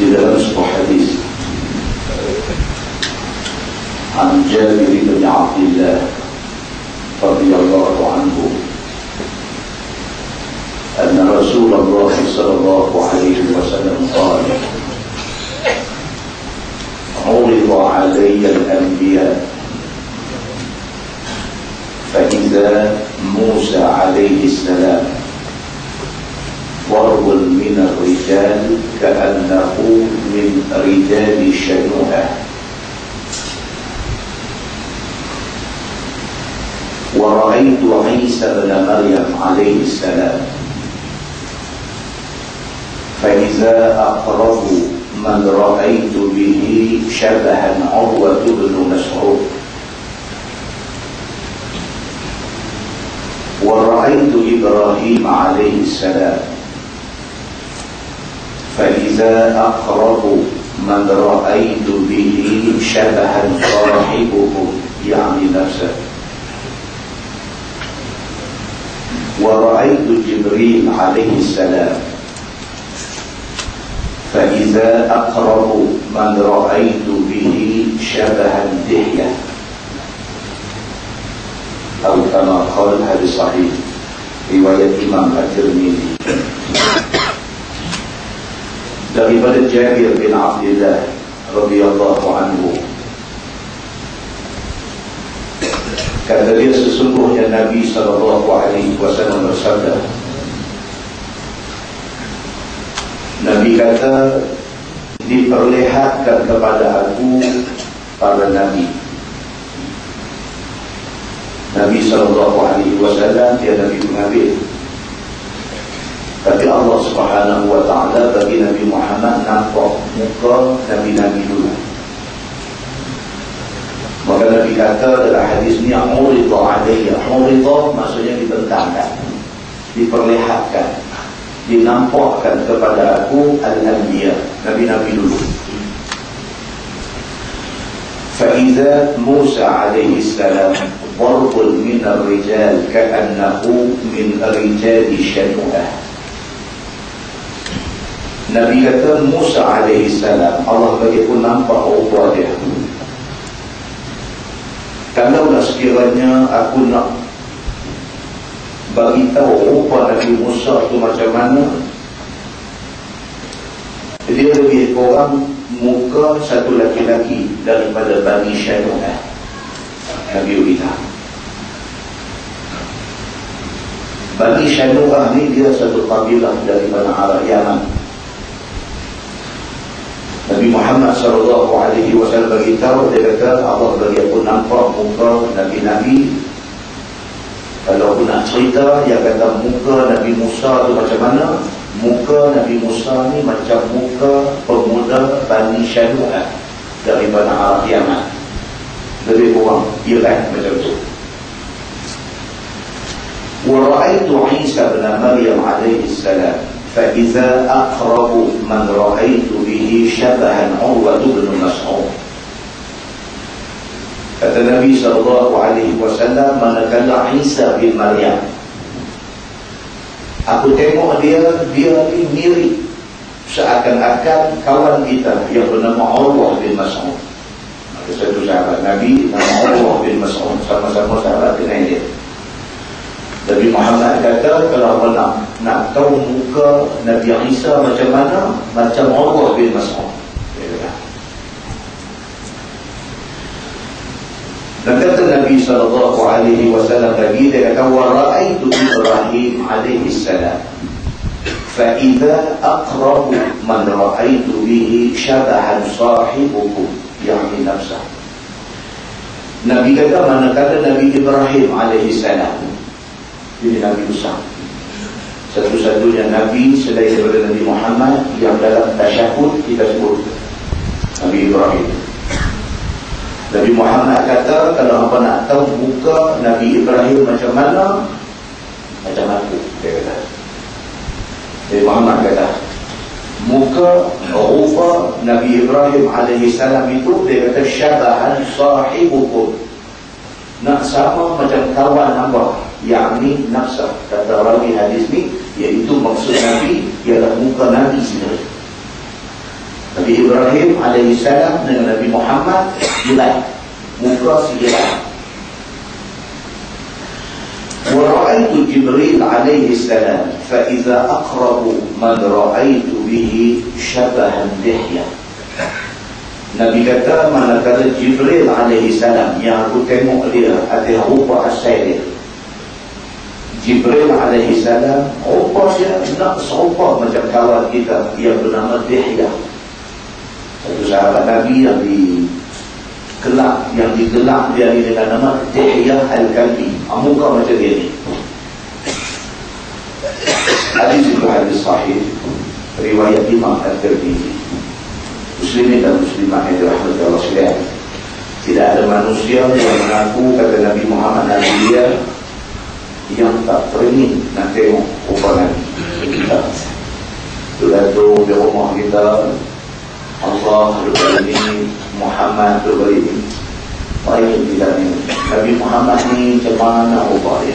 Di dalam sebuah hadis an Jabir bin Abdullah radhiyallahu anhu anna Rasulullah sallallahu alaihi wasallam qala urida alayya al-anbiya fa idza Musa alaihi salam ضرب من الرجال كأنه من رجال شنوءة ورأيت عيسى بن مريم عليه السلام فإذا أقرب من رأيت به شبها عروة بن مسعود ورأيت إبراهيم عليه السلام فإذا أقرب من رأيت به شبها صاحبه يعني نفسه ورأيت جبريل عليه السلام فإذا أقرب من رأيت به شبها دحية أو كما قال هذا صحيح رواية إمام الترمذي daripada Jabir bin Abdullah radhiyallahu anhu, kata dia, sesungguhnya Nabi sallallahu alaihi wasallam bersabda, Nabi kata, diperlihatkan kepada aku para nabi. Nabi sallallahu alaihi wasallam dia Nabi pengambil. Tapi Allah subhanahu wa ta'ala bagi Nabi Muhammad nampak muka Nabi-Nabi dulu. Maka Nabi kata dalam hadis ni, urida alayya. Urida maksudnya dibentangkan, diperlihatkan, dinampakkan kepada aku al-anbiya, Nabi-Nabi dulu. فإذا موسى عليه السلام ضرب من الرجال كأنه من رجال شنوءة. Nabi kata Musa alaihi salam, Allah bagi pun nampak rupa dia. Kalaulah sekiranya aku nak bagi tahu rupa Nabi Musa itu macam mana, dia lebih kurang muka satu laki-laki daripada Bani Syanu'ah, Nabi kita. Bani Syanu'ah ni dia satu kabilah daripada Arab Yaman. Nabi Muhammad sallallahu alaihi wasallam beritahu, dia kata Allah bagi aku nampak muka Nabi-Nabi. Kalau aku nak cerita, dia kata muka Nabi Musa tu macam mana? Muka Nabi Musa ni macam muka pemuda Bani Syanu'ah daripada Arab Yaman. Lebih kurang Iran macam tu. Wa ra'aitu Isa bin Maryam alaihi salam فإذا أقرب من رأيت به شبها عروة بن مسعود. Kata Nabi SAW, manakala Isa bin Maryam, aku tengok dia ni mirip seakan-akan kawan kita yang bernama Urwah bin Mas'ud. Ada satu sahabat Nabi nama Urwah bin Mas'ud, sama-sama sahabat kenal dia. Nabi Muhammad kata, kalau awak nak tahu muka Nabi Isa macam mana, macam Urwah bin Mas'ud. Dan kata Nabi SAW lagi, dia kata, wa ra'aitu Ibrahim alaihi salam fa idza aqrabu man ra'aitu bihi syabahan sahibukum yani nafsah. Nabi kata, manakala Nabi Ibrahim alaihi salam, ini Nabi Musa, satu-satunya Nabi selain daripada Nabi Muhammad yang dalam tasyahud kita sebut Nabi Ibrahim. Nabi Muhammad kata, kalau apa nak tahu muka Nabi Ibrahim macam mana, macam aku, dia kata. Nabi Muhammad kata, muka rupa Nabi Ibrahim alaihi salam itu, dia kata, syabahan sahibukum, nak sama macam kawan nampak, yakni nafsah. Kata rawi hadis ni, iaitu maksud Nabi ialah muka Nabi sendiri. Nabi Ibrahim alaihissalam dengan Nabi Muhammad hilang, muka si hilang. Wa ra'aitu Jibril alaihissalam fa idza aqrabu man ra'aitu bihi syabahan lihya. Nabi kata manakala Jibril alaihissalam yang aku tengok dia ada rupa asal dia, Jibril alaihissalam rupa dia nak serupa macam kawan kita yang bernama Dihya, satu sahabat Nabi yang digelak dia dengan nama Dihya Al-Kalbi. Muka macam dia ni. Hadis itu hadis sahih riwayat Imam At-Tirmidzi. Muslimin dan muslimah yang dirahmati Allah sekalian, tidak ada manusia yang mengaku kata Nabi Muhammad Nabi dia yang tak teringin nak tengok rupa Nabi kita. Sudah tu di rumah kita, Allah lupa ini, Muhammad lupa ini, baik tidak ni Nabi Muhammad ni macam mana rupa dia.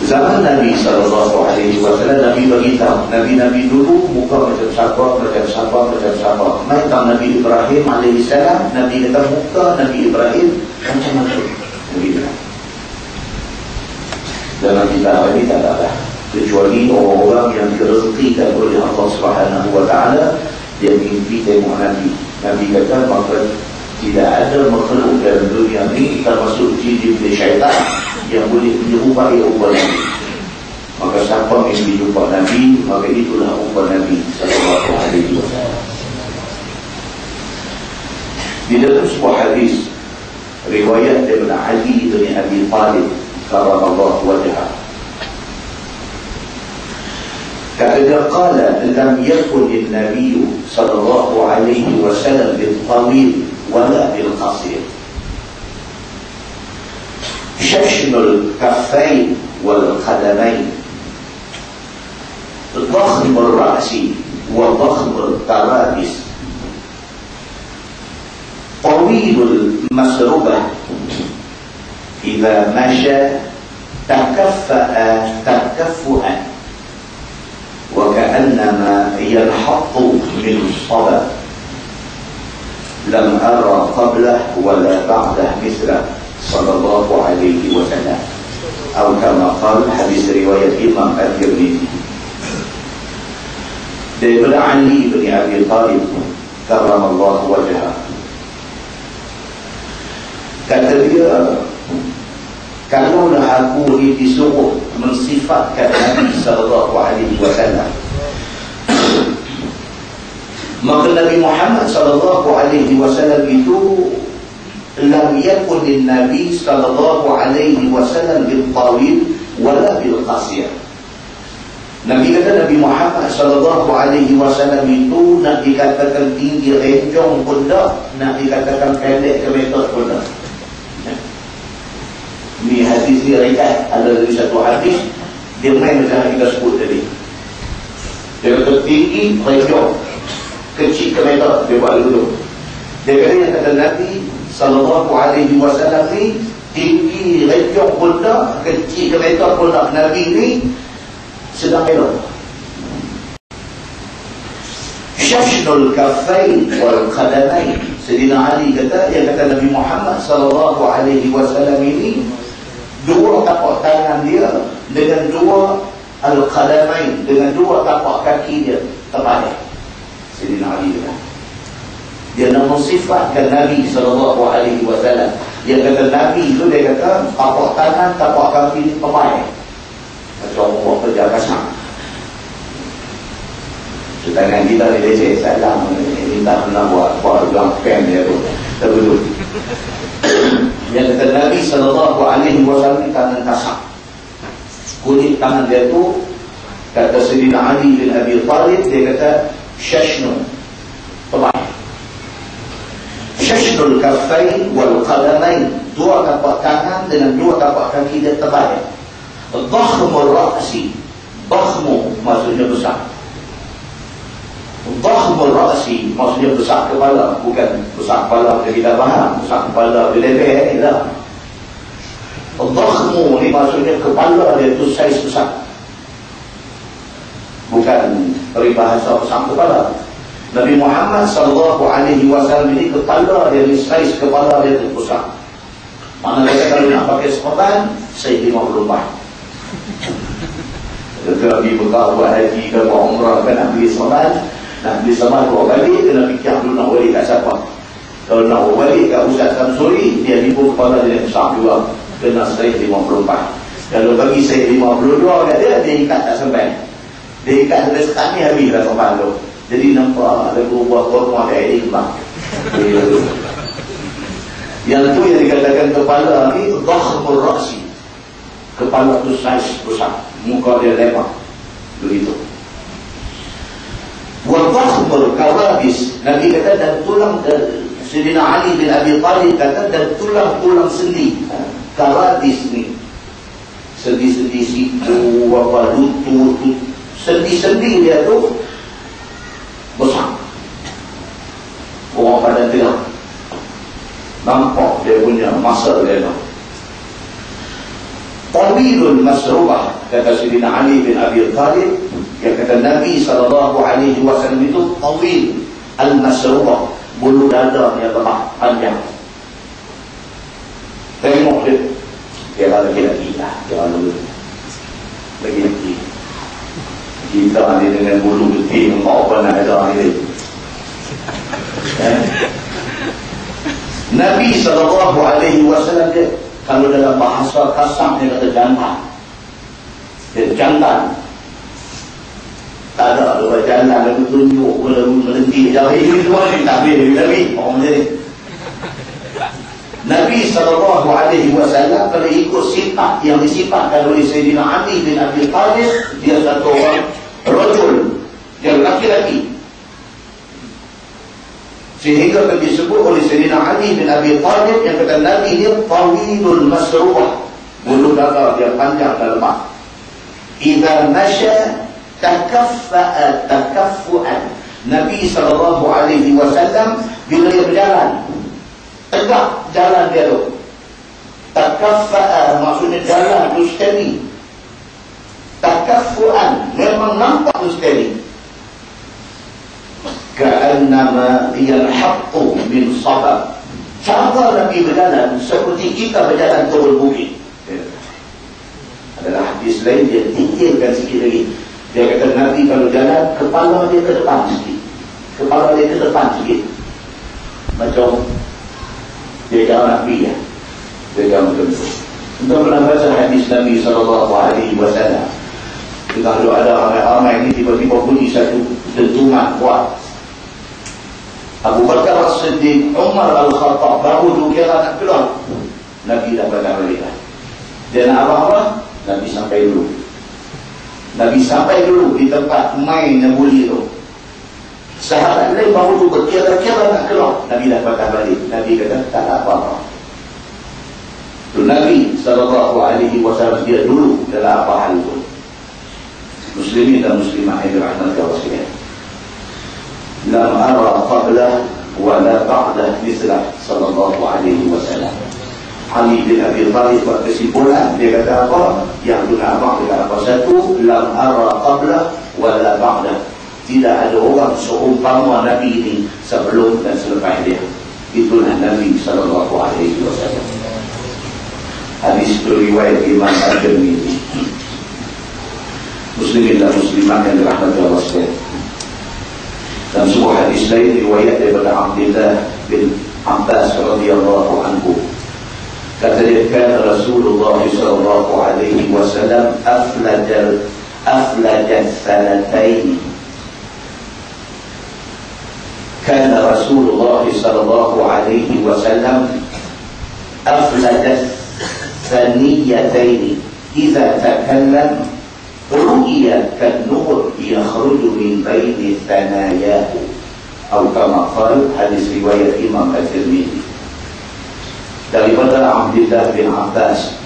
Zaman Nabi SAW, Nabi beritahu, Nabi-Nabi dulu muka macam siapa. Macam Nabi Ibrahim alaihissalam, Nabi kata muka Nabi Ibrahim macam mana Nabi Ibrahim. Dalam kita ini tak ada, kecuali orang-orang yang direzekikan oleh Allah Subhanahu Wa Taala, dia mimpi tengok Nabi. Nabi kata maka tidak ada makhluk dalam dunia ini termasuk jin dan syaitan yang boleh menyerupai rupa Nabi. Maka siapa mimpi jumpa Nabi, maka itulah rupa Nabi sallallahu alaihi wasallam. Di dalam sebuah hadis riwayat daripada Ali bin Abi Thalib karramallahu wajhahu, kata dia, qala lam yakun an-nabiy sallallahu alaihi wasallam bil-tawil wala bil-qasir, ششن الكفين والقدمين، ضخم الرأس وضخم الترابس، طويل المسربة، إذا مشى تكفأ تكفؤا وكأنما ينحط من الصبا، لم أرى قبله ولا بعده مثله sallallahu alaihi wasallam. Atau kama qala, hadis riwayat Imam At-Tirmidzi. Daripada Ali bin Abi Thalib karramallahu wajhahu, kata dia, kalaulah aku ni disuruh mensifatkan Nabi sallallahu alaihi wasallam, maka Nabi Muhammad sallallahu alaihi wasallam itu lam yakun lin-nabi sallallahu alaihi wasallam bil-tawil wala bil-qasir. Nabi kata Nabi Muhammad sallallahu alaihi wasallam itu nak dikatakan tinggi renjong pun dah, nak dikatakan pendek ke meter pun dah. Ni hadis ni riwayat, ada dari satu hadis dia main macam kita sebut tadi. Dia kata tinggi renjong, kecil ke meter, dia buat dulu. Dia kata yang kata Nabi sallallahu alaihi wasallam ni tinggi renjong pun dah, kecil ke meter pun dah. Nabi ni sedang elok. Syashnul kaffain wal qadamain. Sayyidina Ali kata, yang kata Nabi Muhammad sallallahu alaihi wasallam ini dua tapak tangan dia dengan dua al-qadamain, dengan dua tapak kaki dia tepat. Sayyidina Ali kata dia nak mensifatkan Nabi sallallahu alaihi wasallam. Dia kata Nabi itu, dia kata tapak tangan, tapak kaki ni tepat. Macam orang kerja kasar. Tangan kita ni leceh, salam ni tak pernah buat dalam pen dia tu. Betul. Yang kata Nabi sallallahu alaihi wasallam ni tangan kasar. Kulit tangan dia tu, kata Sayyidina Ali bin Abi Thalib, dia kata syashnu, tepat. Syashnul kaffain wal qadamain, dua tapak tangan dengan dua tapak kaki dia tebal. Dhakhmur ra'si, dhakhmu maksudnya besar. Dhakhmur ra'si maksudnya besar kepala, bukan besar kepala yang kita faham, besar kepala berlebar ni lah. Dhakhmu ni maksudnya kepala dia tu saiz besar. bukan peribahasa sang kepala. Nabi Muhammad SAW ini kepala dia, saiz kepala dia terpusat. Mana kata kalau nak pakai sepatan, saya 50 baht. Kalau pergi Mekah buat haji ke buat umrah kan nak beli sepatan, nak beli sepatan bawa balik, kena fikir dulu nak balik kat siapa. Kalau nak balik kat Ustaz Samsuri, dia tipu kepala dia besar juga, kena saiz 50 baht. Kalau bagi saya 52 kat dia, dia ikat tak sampai. Dia ikat sampai sekat ni habis dah sepatan tu. Jadi nampak ada berubah korma dari ikhlas. Yang tu yang dikatakan kepala ni dhakhmur ra'si. Kepala tu saiz besar, muka dia lebar. Begitu. Wa dhakhmur kawadis. Nabi kata dan tulang Sayyidina Ali bin Abi Thalib kata dan tulang-tulang sendi. Kawadis ni. Sendi-sendi siku, apa lutut, sendi-sendi dia tu besar. Orang pada tengok nampak dia punya masa dia tu. Tawilul masrubah, kata Sayyidina Ali bin Abi Thalib, yang kata Nabi SAW itu tawil al-masrubah, bulu dada yang lemak panjang. Tengok dia, dia lagi-lagi lah, dia lagi-lagi. Kita ni dengan bulu betul, nampak apa nak ada ni. Nabi SAW dia, kalau dalam bahasa kasar dia kata jantan. Dia jantan. Tak ada lupa jantan, lagu tunjuk, lagu melenti. Jauh ini semua ni tak boleh Nabi. Orang macam ni. Nabi SAW kalau ikut sifat yang disifatkan oleh Sayyidina Ali bin Abi Thalib, dia satu orang rajul, dia laki-laki. Sehingga disebut oleh Sayyidina Ali bin Abi Thalib yang kata Nabi dia tawilul masrubah, bulu dada dia panjang dan lemak. Idza masya takaffa'a takaffu'an. Nabi SAW bila dia berjalan tegak jalan dia tu. Takaffa'a maksudnya jalan tu steady. Takaffu'an memang nampak tu steady. Ka'annama yalhaqqu min sabab. Cara Nabi berjalan seperti kita berjalan turun bukit. Adalah hadis lain dia tinggalkan sikit lagi. Dia kata Nabi kalau jalan kepala dia ke depan sikit. Kepala dia ke depan sikit. Macam dia jangan nak pergi ya. Dia jangan macam tu. Kita pernah baca hadis Nabi SAW. Kalau ada ramai-ramai ini tiba-tiba bunyi satu dentuman kuat. Abu Bakar As-Siddiq, Umar Al-Khattab baru tu kira nak keluar. Nabi dah patah balik dah. Dia nak apa-apa, Nabi sampai dulu. Nabi sampai dulu di tempat main yang buli tu. Sahabat lain baru tu berkira-kira nak keluar. Nabi dah patah balik. Nabi kata tak ada apa-apa. Tu Nabi SAW dia dulu dalam apa hal itu. Muslimin dan muslimah yang dirahmati Allah sekalian. Lam ara qabla wa la ba'da mislah sallallahu alaihi wasallam. Ali bin Abi Thalib buat kesimpulan, dia kata apa? Yang guna abang dia kata apa? Satu, lam ara qabla wa la ba'da. Tidak ada orang seumpama Nabi ini sebelum dan selepas dia. Itulah Nabi sallallahu alaihi wasallam. Hadis itu riwayat Imam Al-Tirmidzi. Muslimin dan muslimat yang dirahmati Allah sekalian. Dan sebuah hadis lain riwayat daripada Abdullah bin Abbas radhiyallahu anhu. Kata dia, kan Rasulullah sallallahu alaihi wasallam aflajal sanataini. Kan Rasulullah sallallahu alaihi wasallam aflajal saniyataini. Idza takallam ru'ya kan-nur yakhruju min baini thanayahu. Atau kama qala hadis riwayat Imam At-Tirmidzi. Daripada Abdullah bin Abbas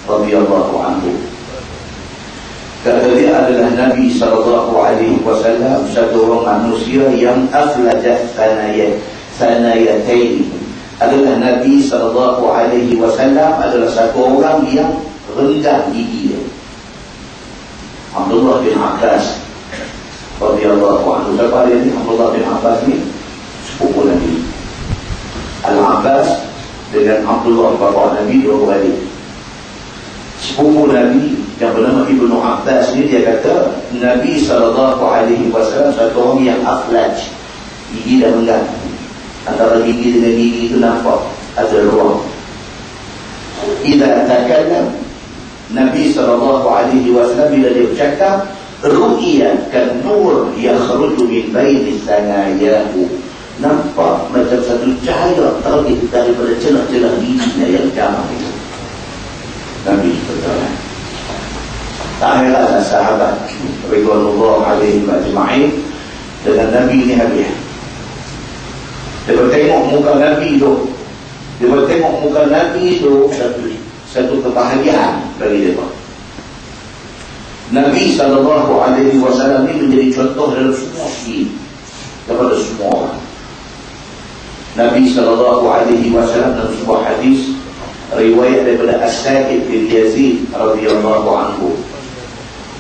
radhiyallahu anhu. Kata dia adalah Nabi SAW satu orang manusia yang aflajah sanayataini. Adalah Nabi SAW adalah satu orang yang renggang gigi dia. Abdullah bin Abbas radhiyallahu anhu. Siapa dia ni? Abdullah bin Abbas ni sepupu Nabi. Al-Abbas dengan Abdullah bapa Nabi dua beradik. Sepupu Nabi yang bernama Ibnu Abbas ni, dia kata Nabi SAW satu orang yang aflaj, gigi dah menggan, antara gigi dengan gigi itu nampak ada ruang. Idza takallam, Nabi SAW bila dia bercakap, ru'ya kan nur yakhruju min baini sanayahu, nampak macam satu cahaya terbit daripada celah-celah giginya yang jamak itu. Nabi betul. Tak heranlah sahabat ridwanullah alaihim ajma'in dengan Nabi ni habis. Dia bertengok muka Nabi tu, satu kebahagiaan bagi dia. Nabi SAW ni menjadi contoh dalam semua segi kepada semua orang. Nabi SAW dalam sebuah hadis riwayat daripada As-Sa'id bin Yazid radhiyallahu anhu,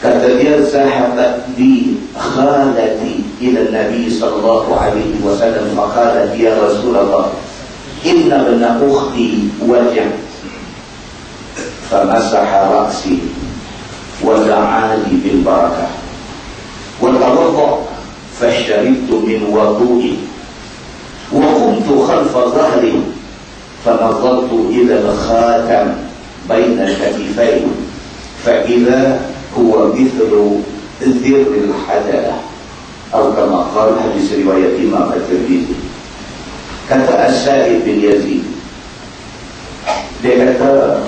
kata dia, zahabat bi khalati ila Nabi sallallahu alaihi wasallam faqalat ya Rasulullah inna bana ukhti wajah, famasaha ra'si wa da'ali bil barakah wa tawadda fasharibtu min wudu'i wa qumtu khalfa dhahri فنظرت إلى الخاتم بين الكتفين فإذا هو مثل ذر الحجرة أو كما قال حديث رواية إمام الترمذي. Kata As-Sa'id bin Yazid, dia kata,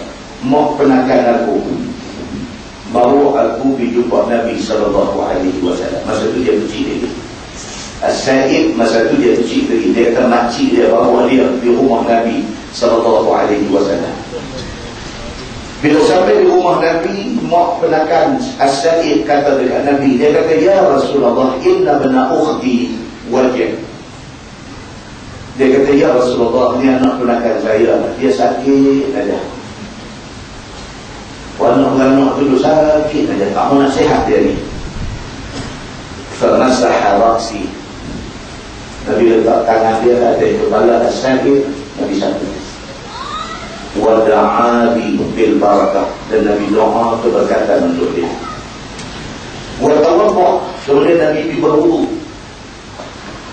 mau penakan aku, bawa aku berjumpa Nabi SAW. Masa tu dia kecil lagi. As-Sa'id masa tu dia kecil lagi. Dia kata makcik dia bawa dia di rumah Nabi SAW. Bila sampai di rumah Nabi, mak penakan As-Sa'id kata dekat Nabi, dia kata, ya Rasulullah inna bana ukhti wajah. Dia kata, ya Rasulullah, ni anak penakan saya, dia sakit aja. Anak dulu sakit aja, tak mau nasihat dia ni. Famasaha ra'si, Nabi letak tangan dia ada kepala As-Sa'id, Nabi sakit. Wa da'ali bil barakah, dan Nabi doa keberkatan untuk dia. Wa tawadda, kemudian Nabi berwudu.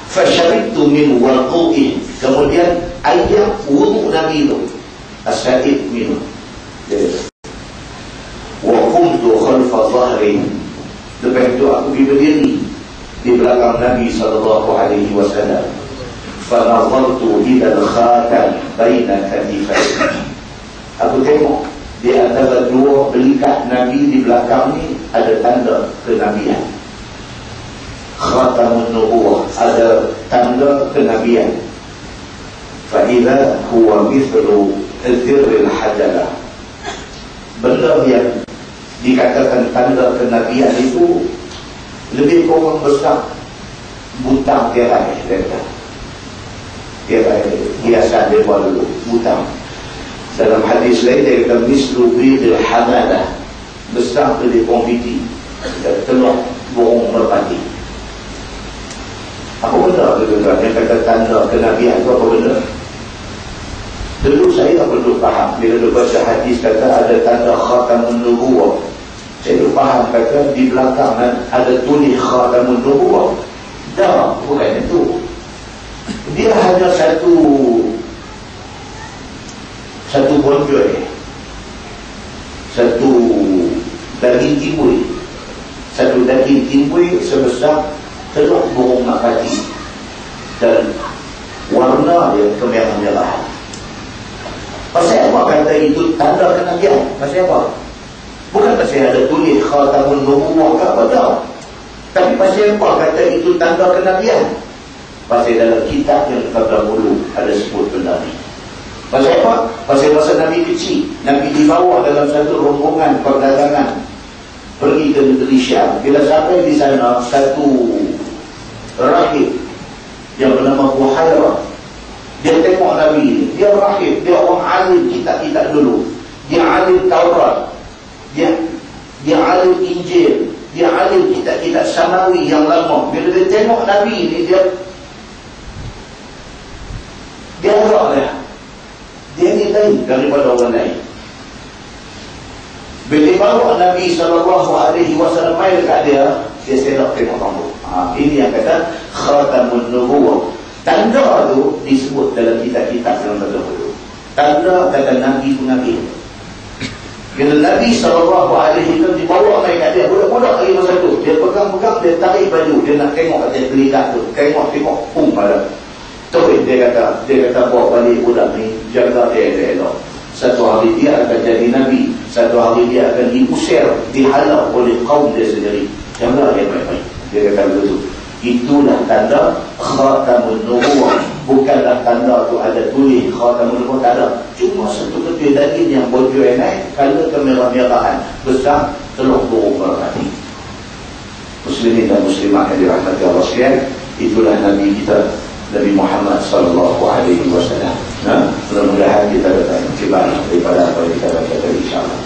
Fasharibtu min wudu'i, kemudian air wudu Nabi itu As-Sa'id minum. Wa qumtu khalfa dhahri, lepas itu aku berdiri di belakang Nabi SAW. Fanazartu ila al-khatam baina katifai, aku tengok di antara dua belikat Nabi di belakang ni ada tanda kenabian. Khatamun nubuwah, ada tanda kenabian. Fa idza huwa mithlu dhirril hajalah, benda yang dikatakan tanda kenabian itu lebih kurang besar butang tirai. Tirai hiasan dia buat dulu, butang. Dalam hadis lain dia kata mislu bidil hamalah, besar telefon biti dan telur burung merpati. Apa benda tu tuan? Yang kata tanda kenabian itu apa benda? Dulu saya perlu faham, bila dulu baca hadis kata ada tanda khatamun nubuwah, saya dulu faham kata di belakang ada tulis khatamun nubuwah. Dah, bukan itu. Dia hanya satu bonjol, satu daging timbul, sebesar telur burung merpati, dan warna dia kemerah-merahan. Pasal apa kata itu tanda kenabian? Pasal apa? Bukan pasal ada tulis khatamun nubuwah ke apa, tak. Tapi pasal apa kata itu tanda kenabian? Pasal dalam kitab yang terdahulu ada sebut benda ni. Pasal apa? Pasal masa Nabi kecil, Nabi dibawa dalam satu rombongan perdagangan pergi ke negeri Syam. Bila sampai di sana, satu rahib yang bernama Buhairah, dia tengok Nabi ni. Dia rahib, dia orang alim kitab-kitab dulu. Dia alim Taurat, dia alim Injil, dia alim kitab-kitab samawi yang lama. Bila dia tengok Nabi ni, dia harap dia. Dia ni lain daripada orang lain. Bila bawa Nabi SAW main dekat dia sedap tengok rambut. Ini yang kata khatamun nubuwah. Tanda tu disebut dalam kitab-kitab yang terdahulu. Tanda kata Nabi tu Nabi. Bila Nabi SAW dibawa main kat dia, budak-budak lagi masa tu, dia pegang-pegang, dia tarik baju, dia nak tengok atas pelikat tu, tengok pada. Terus dia kata bawa balik budak ni, jaga dia elok. Satu hari dia akan jadi Nabi, satu hari dia akan diusir, dihalau oleh kaum dia sendiri. Janganlah dia baik-baik. Dia kata begitu. Itulah tanda khatamun nubuwah. Bukanlah tanda tu ada tulis khatamun nubuwah, tak ada. Cuma satu kecil daging yang bocor naik, kalau kemerah-merahan besar, telur burung berhati. Muslimin dan muslimat yang dirahmati Allah sekalian, itulah Nabi kita, Nabi Muhammad SAW. Mudah-mudahan kita dapat iktibar daripada apa yang kita baca tadi, insyaAllah.